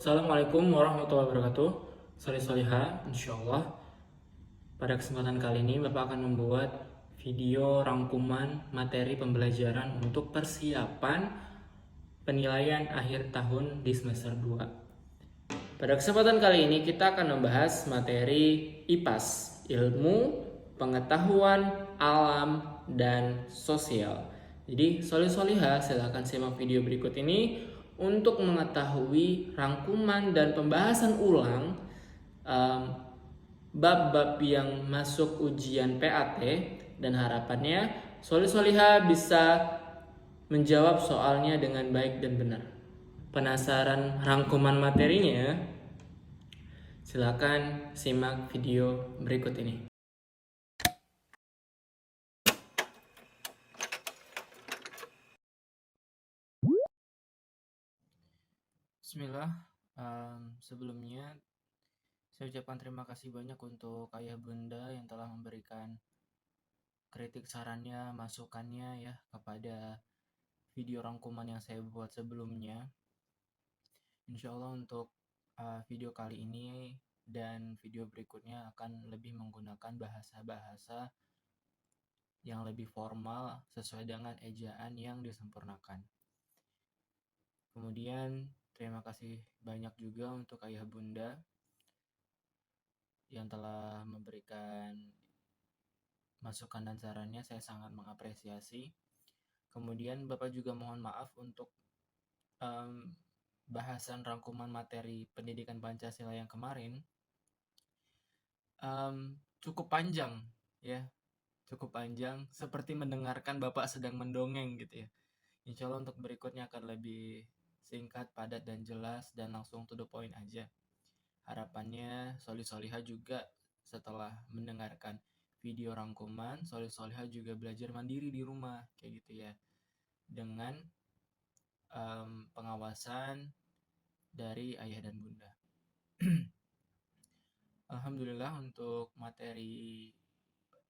Assalamualaikum warahmatullahi wabarakatuh. Solih Soliha, insya Allah. Pada kesempatan kali ini Bapak akan membuat video rangkuman materi pembelajaran untuk persiapan penilaian akhir tahun di semester 2. Pada kesempatan kali ini kita akan membahas materi IPAS, ilmu, pengetahuan, alam, dan sosial. Jadi Solih Soliha, silahkan simak video berikut ini untuk mengetahui rangkuman dan pembahasan ulang bab-bab yang masuk ujian PAT, dan harapannya Solih Soliha bisa menjawab soalnya dengan baik dan benar. Penasaran rangkuman materinya? Silakan simak video berikut ini. Bismillah. Sebelumnya saya ucapkan terima kasih banyak untuk ayah bunda yang telah memberikan kritik, sarannya, masukannya ya kepada video rangkuman yang saya buat sebelumnya. Insya Allah untuk video kali ini dan video berikutnya akan lebih menggunakan bahasa-bahasa yang lebih formal sesuai dengan ejaan yang disempurnakan. Kemudian terima kasih banyak juga untuk ayah bunda yang telah memberikan masukan dan sarannya, saya sangat mengapresiasi. Kemudian Bapak juga mohon maaf untuk bahasan rangkuman materi pendidikan Pancasila yang kemarin cukup panjang ya, cukup panjang seperti mendengarkan Bapak sedang mendongeng gitu ya. Insya Allah untuk berikutnya akan lebih singkat, padat, dan jelas, dan langsung to the point aja. Harapannya Solih Soliha juga setelah mendengarkan video rangkuman, Solih Soliha juga belajar mandiri di rumah kayak gitu ya, dengan pengawasan dari ayah dan bunda. Alhamdulillah untuk materi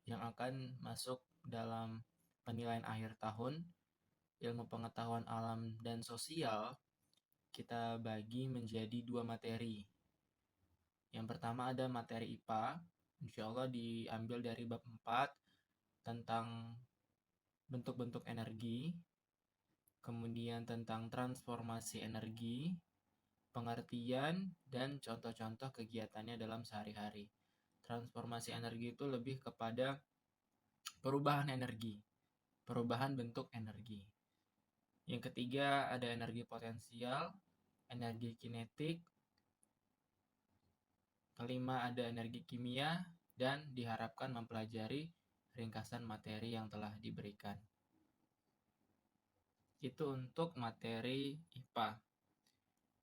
yang akan masuk dalam penilaian akhir tahun ilmu pengetahuan alam dan sosial, kita bagi menjadi 2 materi. Yang pertama ada materi IPA, insya Allah diambil dari bab 4 tentang bentuk-bentuk energi, kemudian tentang transformasi energi, pengertian, dan contoh-contoh kegiatannya dalam sehari-hari. Transformasi energi itu lebih kepada perubahan energi, perubahan bentuk energi. Yang ketiga ada energi potensial, energi kinetik. Kelima ada energi kimia, dan diharapkan mempelajari ringkasan materi yang telah diberikan. Itu untuk materi IPA.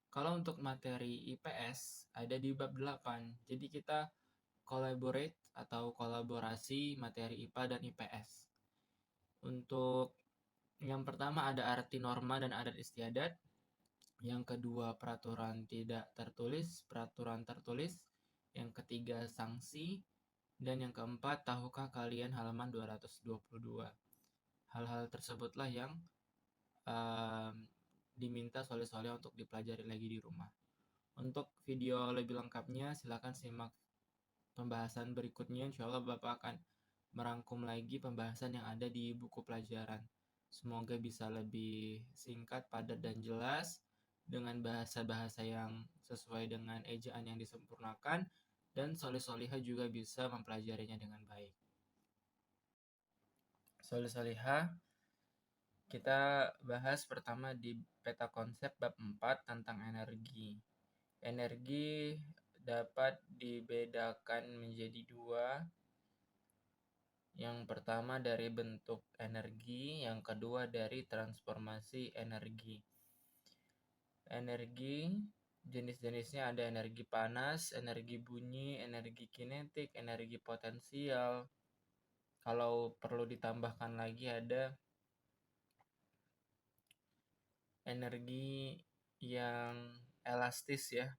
Kalau untuk materi IPS ada di bab 8. Jadi kita collaborate atau kolaborasi materi IPA dan IPS. Untuk yang pertama ada arti norma dan adat istiadat. Yang kedua peraturan tidak tertulis, peraturan tertulis. Yang ketiga sanksi. Dan yang keempat, tahukah kalian halaman 222. Hal-hal tersebutlah yang diminta Soleh-Soleh untuk dipelajari lagi di rumah. Untuk video lebih lengkapnya silakan simak pembahasan berikutnya. Insya Allah Bapak akan merangkum lagi pembahasan yang ada di buku pelajaran. Semoga bisa lebih singkat, padat, dan jelas dengan bahasa-bahasa yang sesuai dengan ejaan yang disempurnakan, dan Soleh-Soliha juga bisa mempelajarinya dengan baik. Soleh-Soliha, kita bahas pertama di peta konsep bab 4 tentang energi. Energi dapat dibedakan menjadi 2. Yang pertama dari bentuk energi, yang kedua dari transformasi energi. Energi jenis-jenisnya ada energi panas, energi bunyi, energi kinetik, energi potensial. Kalau perlu ditambahkan lagi ada energi yang elastis ya.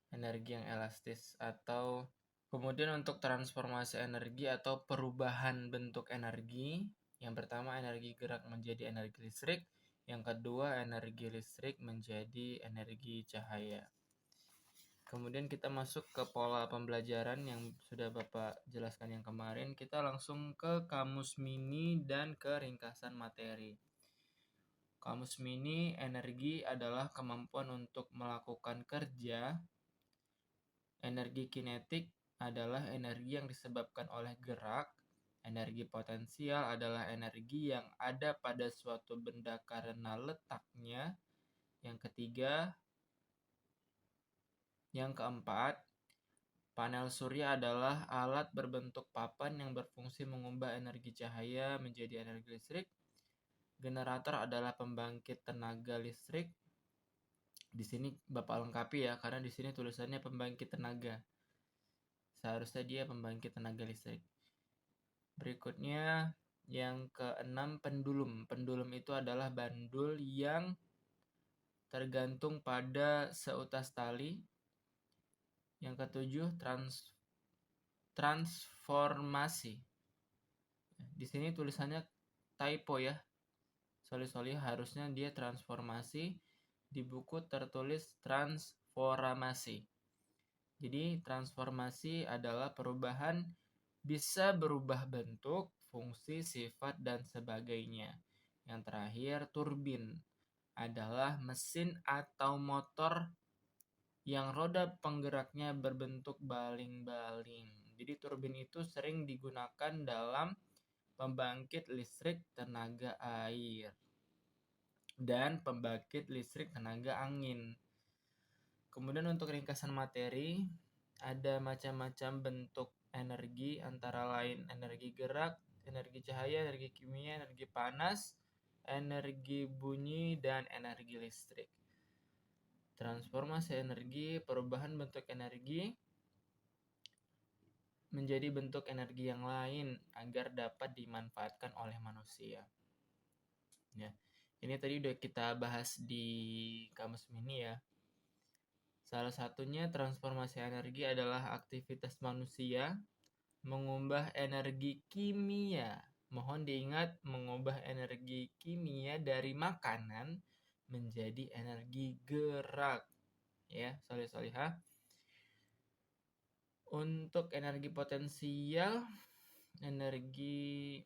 Energi yang elastis atau kemudian untuk transformasi energi atau perubahan bentuk energi, yang pertama energi gerak menjadi energi listrik, Yang kedua, energi listrik menjadi energi cahaya. Kemudian kita masuk ke pola pembelajaran yang sudah Bapak jelaskan yang kemarin. Kita langsung ke kamus mini dan ke ringkasan materi. Kamus mini, energi adalah kemampuan untuk melakukan kerja. Energi kinetik adalah energi yang disebabkan oleh gerak. Energi potensial adalah energi yang ada pada suatu benda karena letaknya. Yang keempat, panel surya adalah alat berbentuk papan yang berfungsi mengubah energi cahaya menjadi energi listrik. Generator adalah pembangkit tenaga listrik. Di sini Bapak lengkapi ya, karena di sini tulisannya pembangkit tenaga. Seharusnya dia pembangkit tenaga listrik. Berikutnya yang keenam, pendulum. Pendulum itu adalah bandul yang tergantung pada seutas tali. Yang ketujuh, transformasi. Di sini tulisannya typo ya. Sorry, harusnya dia transformasi. Di buku tertulis transformasi. Jadi transformasi adalah perubahan, bisa berubah bentuk, fungsi, sifat, dan sebagainya. Yang terakhir, turbin adalah mesin atau motor yang roda penggeraknya berbentuk baling-baling. Jadi turbin itu sering digunakan dalam pembangkit listrik tenaga air dan pembangkit listrik tenaga angin. Kemudian untuk ringkasan materi, ada macam-macam bentuk energi, antara lain energi gerak, energi cahaya, energi kimia, energi panas, energi bunyi, dan energi listrik. Transformasi energi, perubahan bentuk energi menjadi bentuk energi yang lain agar dapat dimanfaatkan oleh manusia. Ya, ini tadi udah kita bahas di kamus mini ya. Salah satunya transformasi energi adalah aktivitas manusia mengubah energi kimia. Mohon diingat, mengubah energi kimia dari makanan menjadi energi gerak. Ya, soleh-solehah. Untuk energi potensial, energi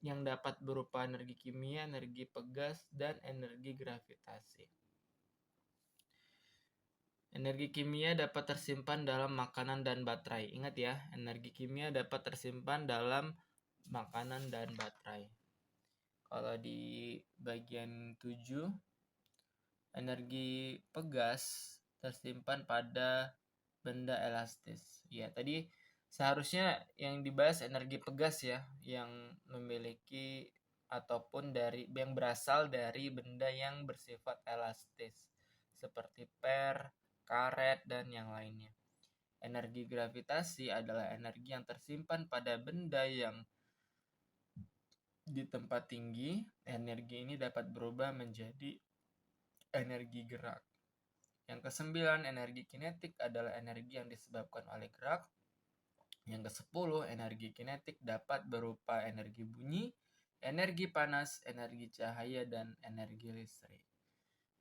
yang dapat berupa energi kimia, energi pegas, dan energi gravitasi. Energi kimia dapat tersimpan dalam makanan dan baterai. Ingat ya, energi kimia dapat tersimpan dalam makanan dan baterai. Kalau di bagian 7, energi pegas tersimpan pada benda elastis. Ya, tadi seharusnya yang dibahas energi pegas ya, yang memiliki ataupun yang berasal dari benda yang bersifat elastis seperti karet, dan yang lainnya. Energi gravitasi adalah energi yang tersimpan pada benda yang di tempat tinggi. Energi ini dapat berubah menjadi energi gerak. Yang ke-9, energi kinetik adalah energi yang disebabkan oleh gerak. Yang ke-10, energi kinetik dapat berupa energi bunyi, energi panas, energi cahaya, dan energi listrik.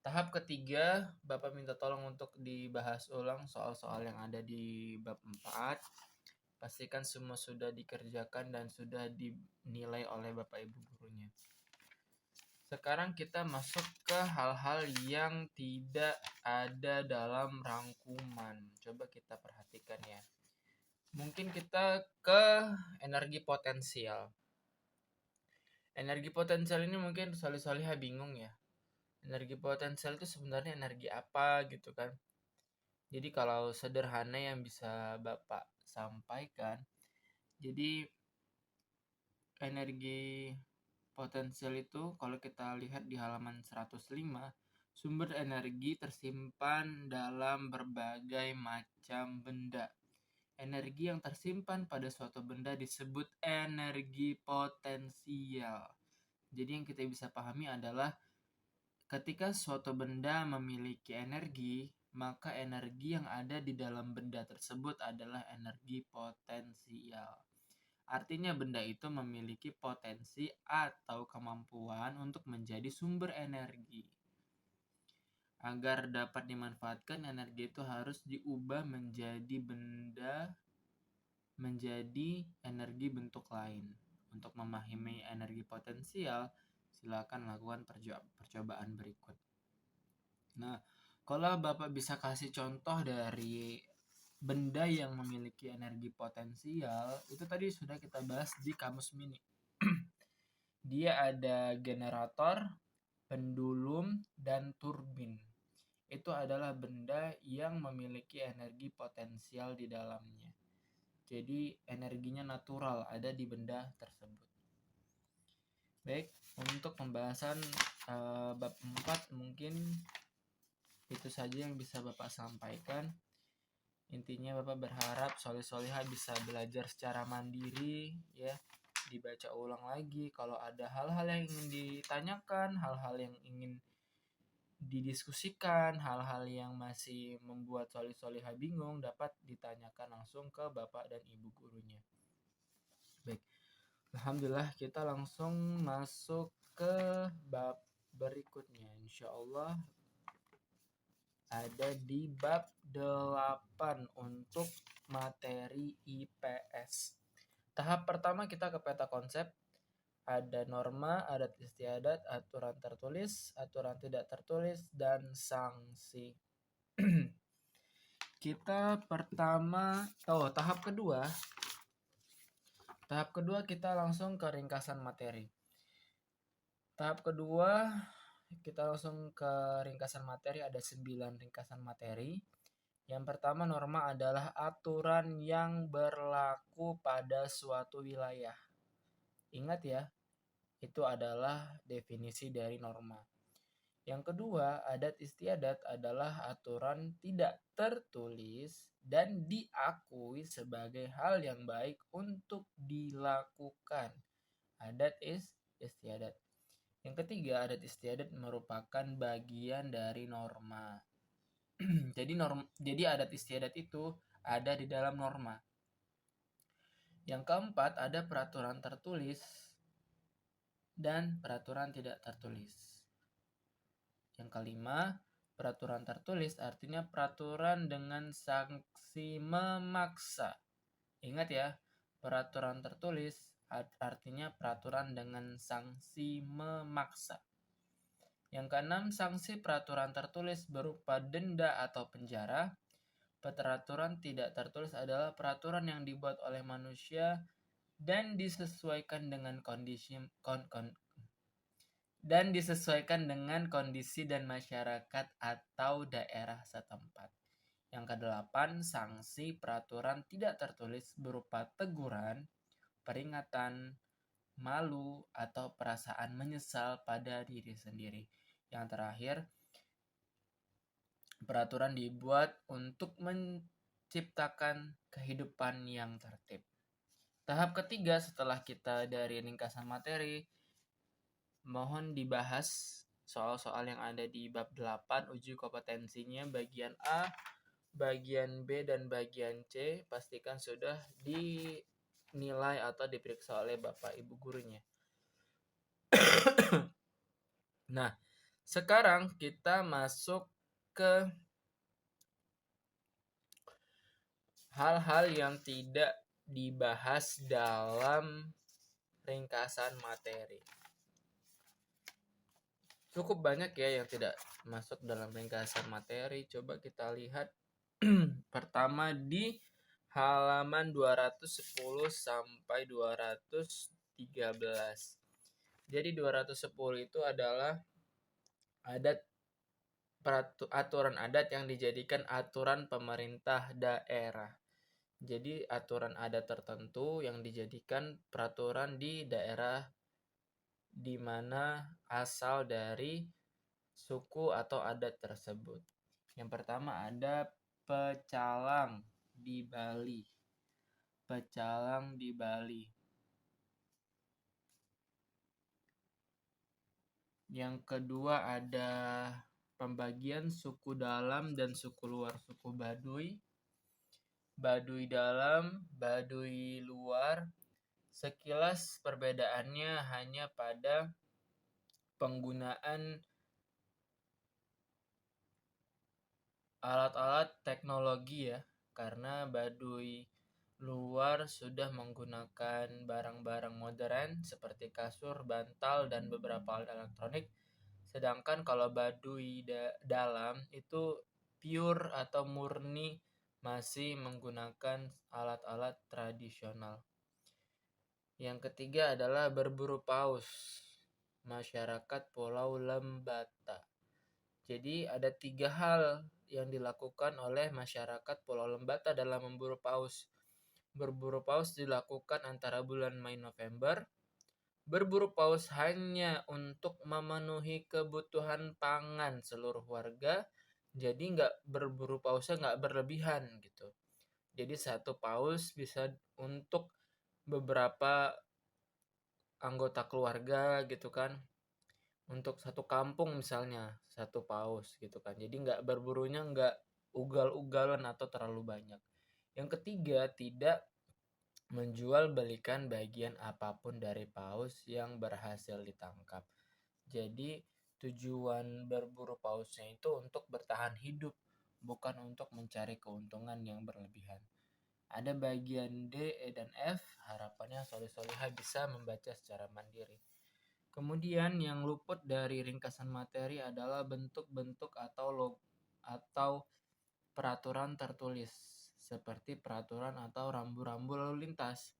Tahap ketiga, Bapak minta tolong untuk dibahas ulang soal-soal yang ada di bab 4. Pastikan semua sudah dikerjakan dan sudah dinilai oleh Bapak Ibu gurunya. Sekarang kita masuk ke hal-hal yang tidak ada dalam rangkuman. Coba kita perhatikan ya. Mungkin kita ke energi potensial. Energi potensial ini mungkin soleh-solehah bingung ya. Energi potensial itu sebenarnya energi apa gitu kan. Jadi kalau sederhana yang bisa Bapak sampaikan, jadi energi potensial itu kalau kita lihat di halaman 105, sumber energi tersimpan dalam berbagai macam benda. Energi yang tersimpan pada suatu benda disebut energi potensial. Jadi yang kita bisa pahami adalah ketika suatu benda memiliki energi, maka energi yang ada di dalam benda tersebut adalah energi potensial. Artinya benda itu memiliki potensi atau kemampuan untuk menjadi sumber energi. Agar dapat dimanfaatkan, energi itu harus diubah menjadi energi bentuk lain. Untuk memahami energi potensial, silakan lakukan percobaan berikut. Nah, kalau Bapak bisa kasih contoh dari benda yang memiliki energi potensial, itu tadi sudah kita bahas di Kamus Mini. Dia ada generator, pendulum, dan turbin. Itu adalah benda yang memiliki energi potensial di dalamnya. Jadi energinya natural ada di benda tersebut. Baik, untuk pembahasan bab 4 mungkin itu saja yang bisa Bapak sampaikan. Intinya Bapak berharap soleh-solehah bisa belajar secara mandiri, ya, dibaca ulang lagi. Kalau ada hal-hal yang ingin ditanyakan, hal-hal yang ingin didiskusikan, hal-hal yang masih membuat soleh-solehah bingung, dapat ditanyakan langsung ke Bapak dan Ibu gurunya. Baik, alhamdulillah kita langsung masuk ke bab berikutnya. Insya Allah ada di bab 8 untuk materi IPS. Tahap pertama kita ke peta konsep. Ada norma, adat istiadat, aturan tertulis, aturan tidak tertulis, dan sanksi. Tahap kedua. Tahap kedua kita langsung ke ringkasan materi. Tahap kedua kita langsung ke ringkasan materi, ada 9 ringkasan materi. Yang pertama, norma adalah aturan yang berlaku pada suatu wilayah. Ingat ya, itu adalah definisi dari norma. Yang kedua, adat istiadat adalah aturan tidak tertulis dan diakui sebagai hal yang baik untuk dilakukan. Adat istiadat. Yang ketiga, adat istiadat merupakan bagian dari norma. Jadi adat istiadat itu ada di dalam norma. Yang keempat, ada peraturan tertulis dan peraturan tidak tertulis. Yang kelima, peraturan tertulis artinya peraturan dengan sanksi memaksa. Ingat ya, peraturan tertulis artinya peraturan dengan sanksi memaksa. Yang keenam, sanksi peraturan tertulis berupa denda atau penjara. Peraturan tidak tertulis adalah peraturan yang dibuat oleh manusia dan disesuaikan dengan kondisi dan masyarakat atau daerah setempat. Yang kedelapan, sanksi peraturan tidak tertulis berupa teguran, peringatan, malu, atau perasaan menyesal pada diri sendiri. Yang terakhir, peraturan dibuat untuk menciptakan kehidupan yang tertib. Tahap ketiga setelah kita dari ringkasan materi, mohon dibahas soal-soal yang ada di bab 8, uji kompetensinya bagian A, bagian B, dan bagian C. Pastikan sudah dinilai atau diperiksa oleh Bapak Ibu gurunya. Nah, sekarang kita masuk ke hal-hal yang tidak dibahas dalam ringkasan materi. Cukup banyak ya yang tidak masuk dalam ringkasan materi. Coba kita lihat pertama di halaman 210 sampai 213. Jadi 210 itu adalah aturan adat yang dijadikan aturan pemerintah daerah. Jadi aturan adat tertentu yang dijadikan peraturan di daerah di mana asal dari suku atau adat tersebut. Yang pertama ada pecalang di Bali. Pecalang di Bali. Yang kedua ada pembagian suku dalam dan suku luar. Suku Baduy, Baduy dalam, Baduy luar, Sekilas perbedaannya hanya pada penggunaan alat-alat teknologi ya, karena Baduy luar sudah menggunakan barang-barang modern seperti kasur, bantal, dan beberapa alat elektronik. Sedangkan kalau Baduy dalam itu pure atau murni masih menggunakan alat-alat tradisional. Yang ketiga adalah berburu paus, masyarakat Pulau Lembata. Jadi ada 3 hal yang dilakukan oleh masyarakat Pulau Lembata dalam memburu paus. Berburu paus dilakukan antara bulan Mei November. Berburu paus hanya untuk memenuhi kebutuhan pangan seluruh warga. Jadi berburu pausnya nggak berlebihan gitu. Jadi satu paus bisa untuk beberapa anggota keluarga gitu kan, untuk satu kampung misalnya satu paus gitu kan, jadi berburunya nggak ugal-ugalan atau terlalu banyak. Yang ketiga, tidak menjual belikan bagian apapun dari paus yang berhasil ditangkap. Jadi tujuan berburu pausnya itu untuk bertahan hidup, bukan untuk mencari keuntungan yang berlebihan. Ada bagian D, E, dan F. Harapannya soleh-solehah bisa membaca secara mandiri. Kemudian yang luput dari ringkasan materi adalah bentuk-bentuk atau peraturan tertulis, seperti peraturan atau rambu-rambu lalu lintas.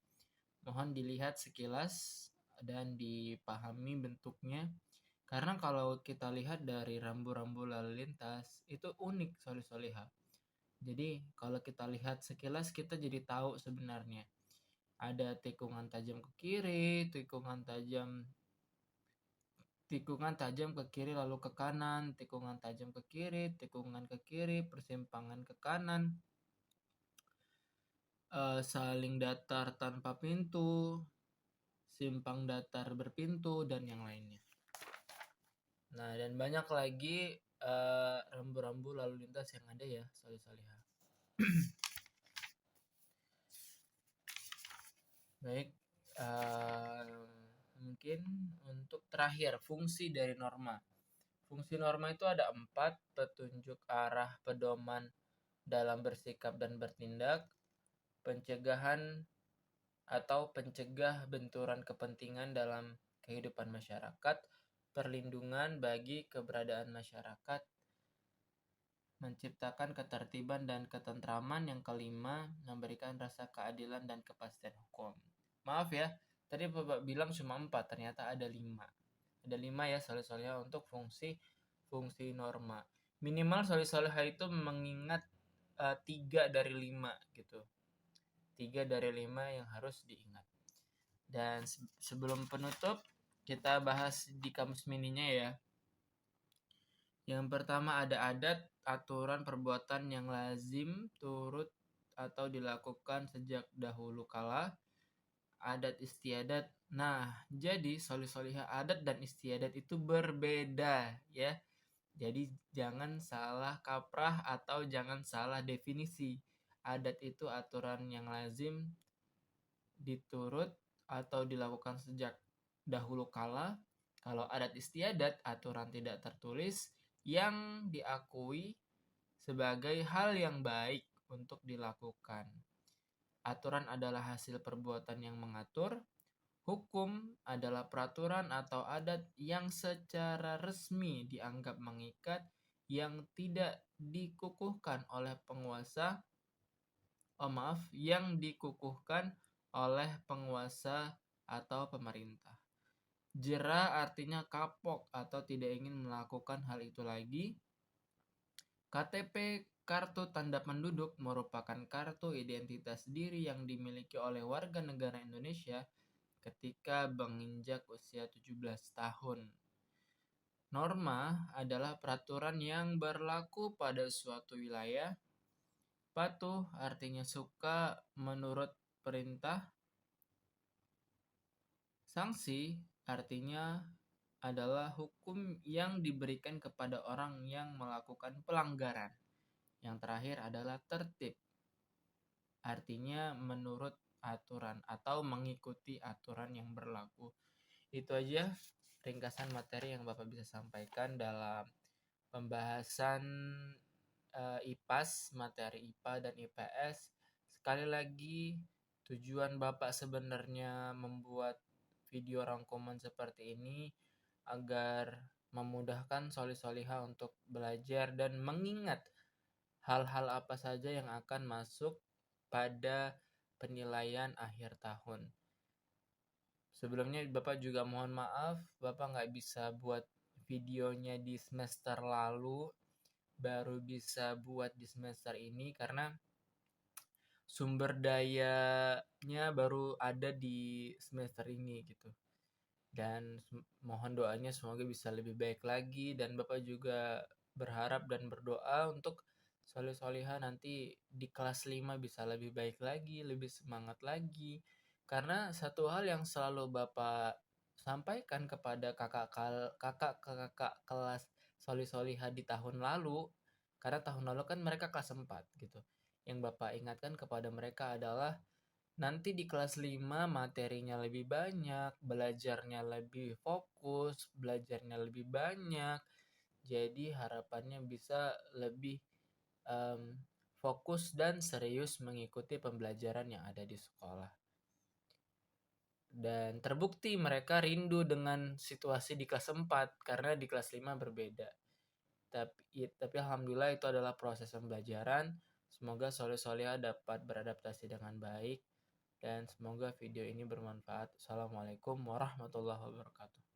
Mohon dilihat sekilas dan dipahami bentuknya. Karena kalau kita lihat dari rambu-rambu lalu lintas, itu unik soleh-solehah. Jadi kalau kita lihat sekilas kita jadi tahu sebenarnya ada tikungan tajam ke kiri, tikungan tajam ke kiri lalu ke kanan, tikungan tajam ke kiri, persimpangan ke kanan, saling datar tanpa pintu, simpang datar berpintu, dan yang lainnya. Nah, dan banyak lagi rambu-rambu lalu lintas yang ada ya, soleh-solehah. Baik, mungkin untuk terakhir, fungsi dari norma. Fungsi norma itu ada 4, petunjuk arah pedoman dalam bersikap dan bertindak, pencegahan atau pencegah benturan kepentingan dalam kehidupan masyarakat, perlindungan bagi keberadaan masyarakat, menciptakan ketertiban dan ketentraman. Yang kelima, memberikan rasa keadilan dan kepastian hukum. Maaf ya, tadi Bapak bilang cuma 4, ternyata ada 5. Ada 5 ya soleh-solehah untuk fungsi norma. Minimal soleh-solehah itu mengingat 3 dari 5 gitu. 3 dari 5 yang harus diingat. Dan sebelum penutup, kita bahas di kamus mininya ya. Yang pertama ada adat, aturan perbuatan yang lazim turut atau dilakukan sejak dahulu kala. Adat istiadat. Nah, jadi soleh-solehah, adat dan istiadat itu berbeda ya. Jadi jangan salah kaprah atau jangan salah definisi. Adat itu aturan yang lazim diturut atau dilakukan sejak dahulu kala. Kalau adat istiadat, aturan tidak tertulis yang diakui sebagai hal yang baik untuk dilakukan. Aturan adalah hasil perbuatan yang mengatur. Hukum adalah peraturan atau adat yang secara resmi dianggap mengikat, yang tidak dikukuhkan oleh yang dikukuhkan oleh penguasa atau pemerintah. Jera artinya kapok atau tidak ingin melakukan hal itu lagi. KTP, kartu tanda penduduk, merupakan kartu identitas diri yang dimiliki oleh warga negara Indonesia ketika menginjak usia 17 tahun. Norma adalah peraturan yang berlaku pada suatu wilayah. Patuh artinya suka menurut perintah. Sanksi artinya adalah hukum yang diberikan kepada orang yang melakukan pelanggaran. Yang terakhir adalah tertib. Artinya menurut aturan atau mengikuti aturan yang berlaku. Itu aja ringkasan materi yang Bapak bisa sampaikan dalam pembahasan IPAS, materi IPA dan IPS. Sekali lagi, tujuan Bapak sebenarnya membuat video rangkuman seperti ini agar memudahkan soli-soliha untuk belajar dan mengingat hal-hal apa saja yang akan masuk pada penilaian akhir tahun. Sebelumnya Bapak juga mohon maaf, Bapak nggak bisa buat videonya di semester lalu, baru bisa buat di semester ini karena sumber dayanya baru ada di semester ini gitu. Dan mohon doanya semoga bisa lebih baik lagi, dan Bapak juga berharap dan berdoa untuk soleh-soleha nanti di kelas 5 bisa lebih baik lagi, lebih semangat lagi. Karena satu hal yang selalu Bapak sampaikan kepada kakak kelas soleh-soleha di tahun lalu, karena tahun lalu kan mereka kelas 4 gitu. Yang Bapak ingatkan kepada mereka adalah nanti di kelas 5 materinya lebih banyak, belajarnya lebih fokus, belajarnya lebih banyak. Jadi harapannya bisa lebih fokus dan serius mengikuti pembelajaran yang ada di sekolah. Dan terbukti mereka rindu dengan situasi di kelas 4 karena di kelas 5 berbeda. Tapi alhamdulillah itu adalah proses pembelajaran. Semoga soleh-soleha dapat beradaptasi dengan baik. Dan semoga video ini bermanfaat. Assalamualaikum warahmatullahi wabarakatuh.